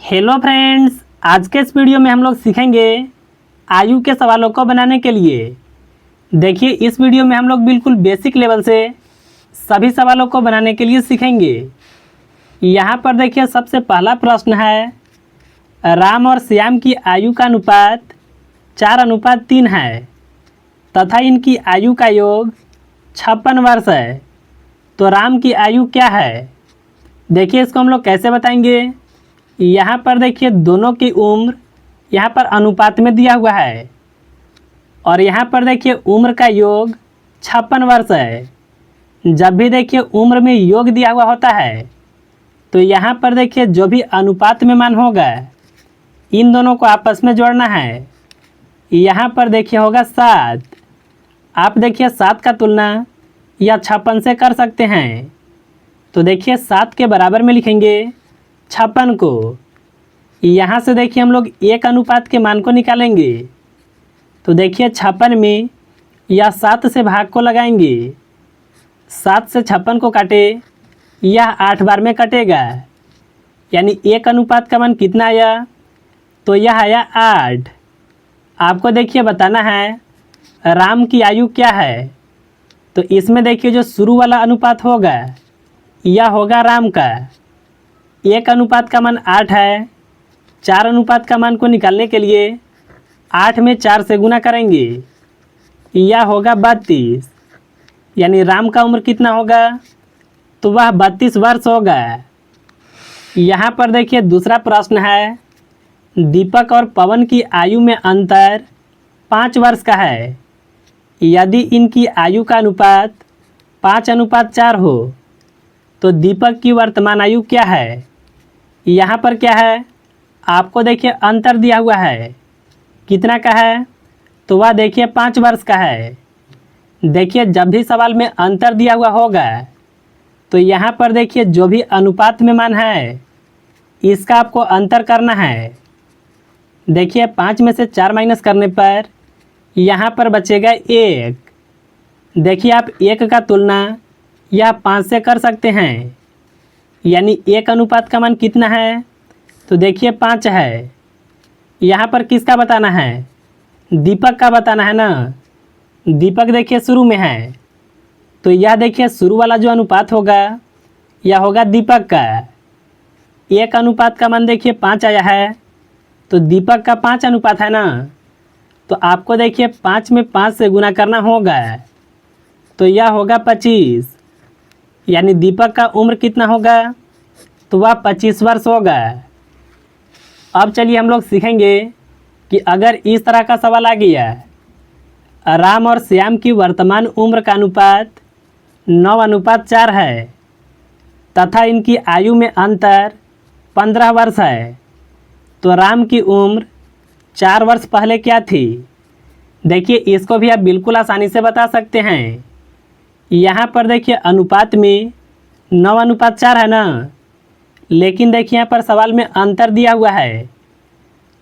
Hello friends, आज के इस वीडियो में हम लोग सीखेंगे आयु के सवालों को बनाने के लिए। देखिए, इस वीडियो में हम लोग बिल्कुल बेसिक लेवल से सभी सवालों को बनाने के लिए सीखेंगे। यहाँ पर देखिए, सबसे पहला प्रश्न है, राम और श्याम की आयु का अनुपात 4:3 है तथा इनकी आयु का योग 56 वर्ष है। तो राम की आयु क्या है? देखिए, इसको हम लोग कैसे बताएंगे। यहाँ पर देखिए, दोनों की उम्र यहाँ पर अनुपात में दिया हुआ है और यहाँ पर देखिए उम्र का योग 56 वर्ष है। जब भी देखिए उम्र में योग दिया हुआ होता है तो यहाँ पर देखिए जो भी अनुपात में मान होगा इन दोनों को आपस में जोड़ना है। यहाँ पर देखिए होगा 7। आप देखिए 7 का तुलना या 56 से कर सकते हैं। तो देखिए 7 के बराबर में लिखेंगे 56 को। यहाँ से देखिए हम लोग एक अनुपात के मान को निकालेंगे। तो देखिए 56 में या 7 से भाग को लगाएंगे। 7 से 56 को काटे, यह 8 बार में कटेगा, यानी एक अनुपात का मान कितना आया? तो यह आया 8। आपको देखिए बताना है राम की आयु क्या है। तो इसमें देखिए जो शुरू वाला अनुपात होगा यह होगा राम का। एक अनुपात का मान 8 है। 4 अनुपात का मान को निकालने के लिए 8 में 4 से गुना करेंगे, यह होगा 32। यानी राम का उम्र कितना होगा? तो वह 32 वर्ष होगा। यहाँ पर देखिए दूसरा प्रश्न है, दीपक और पवन की आयु में अंतर 5 वर्ष का है। यदि इनकी आयु का अनुपात 5:4 हो तो दीपक की वर्तमान आयु क्या है? यहाँ पर क्या है? आपको देखिए अंतर दिया हुआ है, कितना का है? तो वह देखिए 5 वर्ष का है। देखिए जब भी सवाल में अंतर दिया हुआ होगा तो यहाँ पर देखिए जो भी अनुपात में मान है इसका आपको अंतर करना है। देखिए 5 में से 4 माइनस करने पर यहाँ पर बचेगा 1। देखिए आप 1 का तुलना या 5 से कर सकते हैं, यानी एक अनुपात का मान कितना है? तो देखिए 5 है। यहाँ पर किसका बताना है? दीपक का बताना है ना। दीपक देखिए शुरू में है, तो यह देखिए शुरू वाला जो अनुपात होगा यह होगा दीपक का। एक अनुपात का मान देखिए 5 आया है, तो दीपक का 5 अनुपात है ना। तो आपको देखिए 5 में 5 से गुना करना होगा, तो यह होगा 25। यानी दीपक का उम्र कितना होगा? तो वह 25 वर्ष होगा। अब चलिए हम लोग सीखेंगे कि अगर इस तरह का सवाल आ गया, राम और श्याम की वर्तमान उम्र का अनुपात 9:4 है तथा इनकी आयु में अंतर 15 वर्ष है, तो राम की उम्र 4 वर्ष पहले क्या थी? देखिए इसको भी आप बिल्कुल आसानी से बता सकते हैं। यहाँ पर देखिए अनुपात में 9:4 है ना, लेकिन देखिए यहाँ पर सवाल में अंतर दिया हुआ है।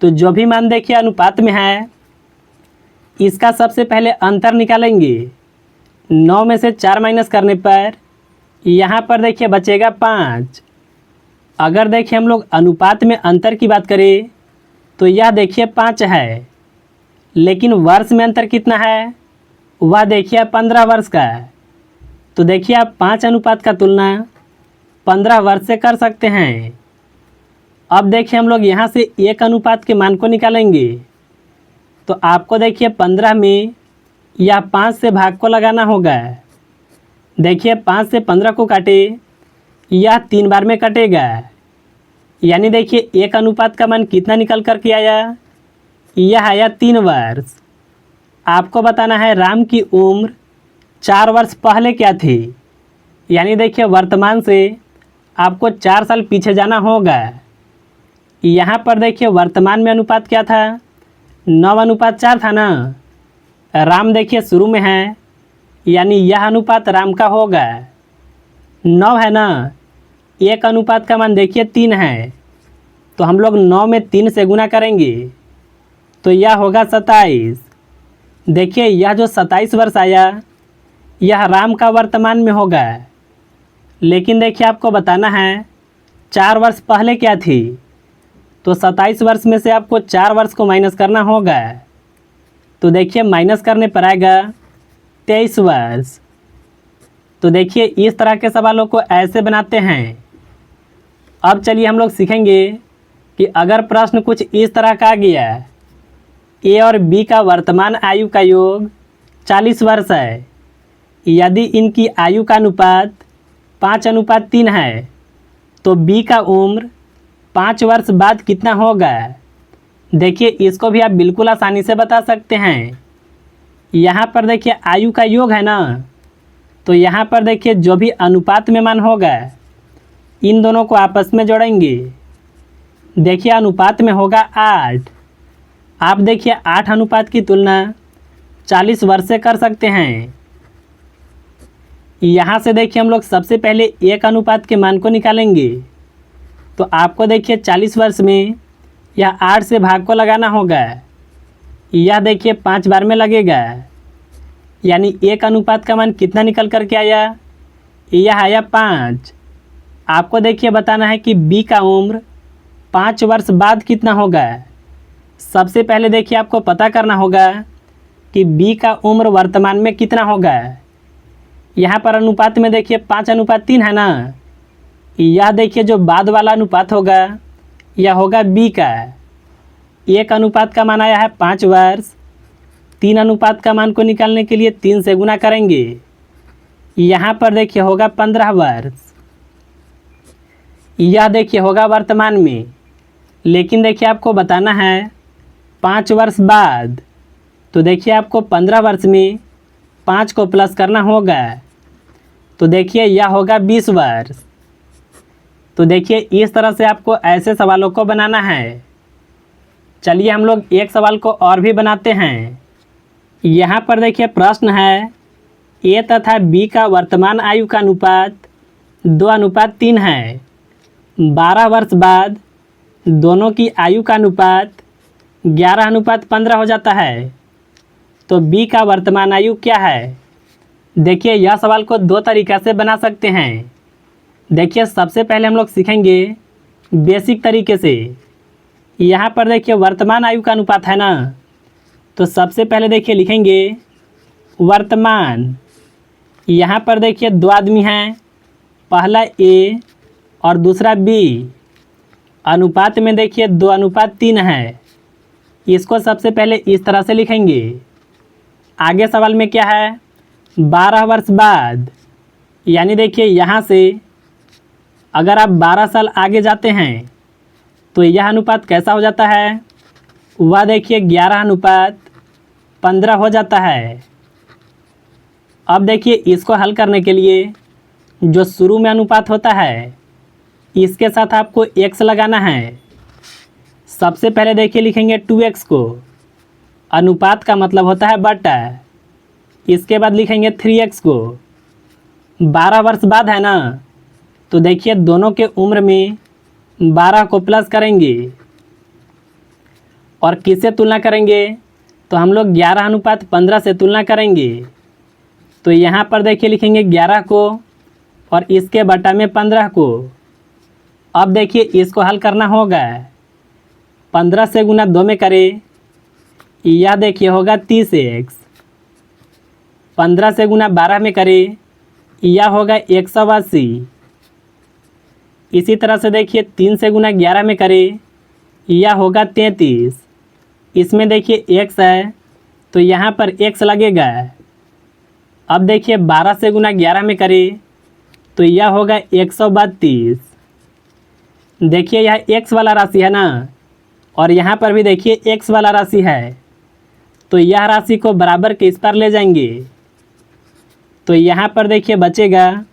तो जो भी मान देखिए अनुपात में है इसका सबसे पहले अंतर निकालेंगे। 9 में से 4 माइनस करने पर यहाँ पर देखिए बचेगा 5। अगर देखिए हम लोग अनुपात में अंतर की बात करें तो यह देखिए 5 है, लेकिन वर्ष में अंतर कितना है? वह देखिए 15 वर्ष का। तो देखिए आप 5 अनुपात का तुलना 15 वर्ष से कर सकते हैं। अब देखिए हम लोग यहाँ से एक अनुपात के मान को निकालेंगे। तो आपको देखिए 15 में या 5 से भाग को लगाना होगा। देखिए 5 से 15 को काटे, यह 3 बार में कटेगा, यानी देखिए एक अनुपात का मान कितना निकल कर के आया? यह आया 3 वर्ष। आपको बताना है राम की उम्र 4 वर्ष पहले क्या थी। यानी देखिए वर्तमान से आपको 4 साल पीछे जाना होगा। यहाँ पर देखिए वर्तमान में अनुपात क्या था? 9:4 था ना। राम देखिए शुरू में है, यानी यह अनुपात राम का होगा। 9 है ना, एक अनुपात का मान देखिए 3 है, तो हम लोग 9 में 3 से गुना करेंगे, तो यह होगा 27। देखिए यह जो 27 वर्ष आया यह राम का वर्तमान में होगा। लेकिन देखिए आपको बताना है 4 वर्ष पहले क्या थी। तो 27 वर्ष में से आपको 4 वर्ष को माइनस करना होगा। तो देखिए माइनस करने पर आएगा 23 वर्ष। तो देखिए इस तरह के सवालों को ऐसे बनाते हैं। अब चलिए हम लोग सीखेंगे कि अगर प्रश्न कुछ इस तरह का आ गया, ए और बी का वर्तमान आयु का योग 40 वर्ष है, यदि इनकी आयु का अनुपात 5:3 है, तो बी का उम्र 5 वर्ष बाद कितना होगा। देखिए इसको भी आप बिल्कुल आसानी से बता सकते हैं। यहाँ पर देखिए आयु का योग है ना, तो यहाँ पर देखिए जो भी अनुपात में मान होगा इन दोनों को आपस में जोड़ेंगे। देखिए अनुपात में होगा 8। आप देखिए 8 अनुपात की तुलना 40 वर्ष से कर सकते हैं। यहाँ से देखिए हम लोग सबसे पहले 1 अनुपात के मान को निकालेंगे। तो आपको देखिए 40 वर्ष में यह 8 से भाग को लगाना होगा। यह देखिए 5 बार में लगेगा, यानी 1 अनुपात का मान कितना निकल कर के आया, यह आया 5। आपको देखिए बताना है कि बी का उम्र 5 वर्ष बाद कितना होगा। सबसे पहले देखिए आपको पता करना होगा कि बी का उम्र वर्तमान में कितना होगा। यहाँ पर अनुपात में देखिए 5:3 है ना, यह देखिए जो बाद वाला अनुपात होगा यह होगा बी का। 1 अनुपात का मान आया है 5 वर्ष। 3 अनुपात का मान को निकालने के लिए 3 से गुना करेंगे। यहाँ पर देखिए होगा 15 वर्ष। यह देखिए होगा वर्तमान में, लेकिन देखिए आपको बताना है 5 वर्ष बाद। तो देखिए आपको 15 वर्ष में 5 को प्लस करना होगा। तो देखिए यह होगा 20 वर्ष। तो देखिए इस तरह से आपको ऐसे सवालों को बनाना है। चलिए हम लोग एक सवाल को और भी बनाते हैं। यहाँ पर देखिए प्रश्न है, ए तथा बी का वर्तमान आयु का अनुपात 2:3 है। 12 वर्ष बाद दोनों की आयु का अनुपात 11:15 हो जाता है। तो बी का वर्तमान आयु क्या है। देखिए यह सवाल को 2 तरीक़ा से बना सकते हैं। देखिए सबसे पहले हम लोग सीखेंगे बेसिक तरीके से। यहाँ पर देखिए वर्तमान आयु का अनुपात है ना, तो सबसे पहले देखिए लिखेंगे वर्तमान। यहाँ पर देखिए 2 आदमी हैं, पहला ए और दूसरा बी। अनुपात में देखिए 2:3 है। इसको सबसे पहले इस तरह से लिखेंगे। आगे सवाल में क्या है, 12 वर्ष बाद, यानी देखिए यहाँ से अगर आप 12 साल आगे जाते हैं तो यह अनुपात कैसा हो जाता है, वह देखिए 11:15 हो जाता है। अब देखिए इसको हल करने के लिए जो शुरू में अनुपात होता है इसके साथ आपको x लगाना है। सबसे पहले देखिए लिखेंगे 2x को, अनुपात का मतलब होता है बटा। इसके बाद लिखेंगे 3x को। 12 वर्ष बाद है ना, तो देखिए दोनों के उम्र में 12 को प्लस करेंगे और किससे तुलना करेंगे, तो हम लोग 11:15 से तुलना करेंगे। तो यहाँ पर देखिए लिखेंगे 11 को और इसके बटा में 15 को। अब देखिए इसको हल करना होगा। 15 से गुना 2 में करें, यह देखिए होगा 30x। 15 से गुना 12 में करें, यह होगा 180। इसी तरह से देखिए 3 से गुना 11 में करें, यह होगा 33। इसमें देखिए x है तो यहाँ पर x लगेगा। अब देखिए 12 से गुना 11 में करें तो यह होगा 132। देखिए यह x वाला राशि है ना, और यहाँ पर भी देखिए x वाला राशि है, तो यह राशि को बराबर के इस पर ले जाएंगे। तो यहाँ पर देखिए बचेगा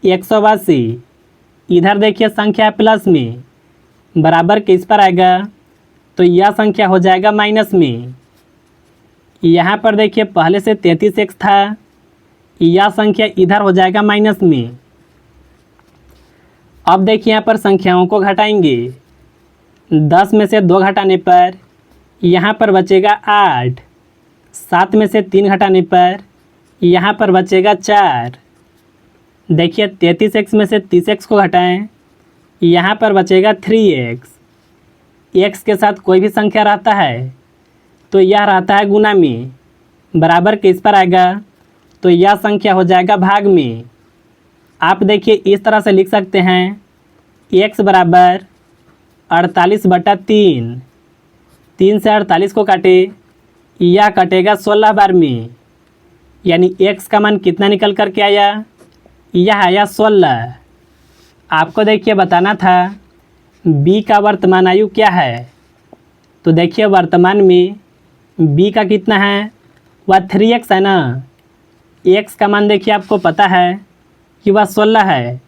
182। इधर देखिए संख्या प्लस में, बराबर के इस पर आएगा, तो यह संख्या हो जाएगा माइनस में। यहाँ पर देखिए पहले से 33x था, यह संख्या इधर हो जाएगा माइनस में। अब देखिए यहाँ पर संख्याओं को घटाएंगे। 10 में से 2 घटाने पर यहाँ पर बचेगा 8। 7 में से 3 घटाने पर यहाँ पर बचेगा 4। देखिए 33x में से 30x को घटाएं, यहाँ पर बचेगा 3x। एक्स के साथ कोई भी संख्या रहता है तो यह रहता है गुना में, बराबर किस पर आएगा, तो यह संख्या हो जाएगा भाग में। आप देखिए इस तरह से लिख सकते हैं, एक्स बराबर 48/3। 3 से 48 को काटे, यह कटेगा 16 बार में, यानी एक्स का मान कितना निकल कर के आया, यह आया 16। आपको देखिए बताना था बी का वर्तमान आयु क्या है। तो देखिए वर्तमान में बी का कितना है, वह 3x है ना। एक्स का मान देखिए आपको पता है कि वह 16 है।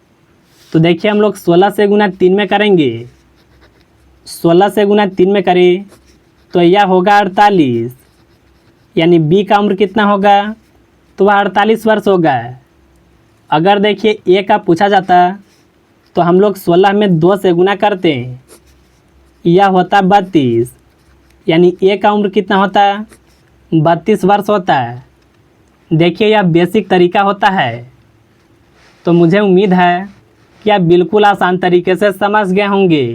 तो देखिए हम लोग 16 से गुना 3 में करेंगे। 16 से गुना 3 में करें तो यह होगा 48, यानी बी का उम्र कितना होगा, तो वह 48 वर्ष होगा। अगर देखिए ए का पूछा जाता तो हम लोग 16 में 2 से गुना करते हैं, यह होता 32, यानी ए का उम्र कितना होता, 32 वर्ष होता है। देखिए यह बेसिक तरीका होता है। तो मुझे उम्मीद है कि आप बिल्कुल आसान तरीके से समझ गए होंगे।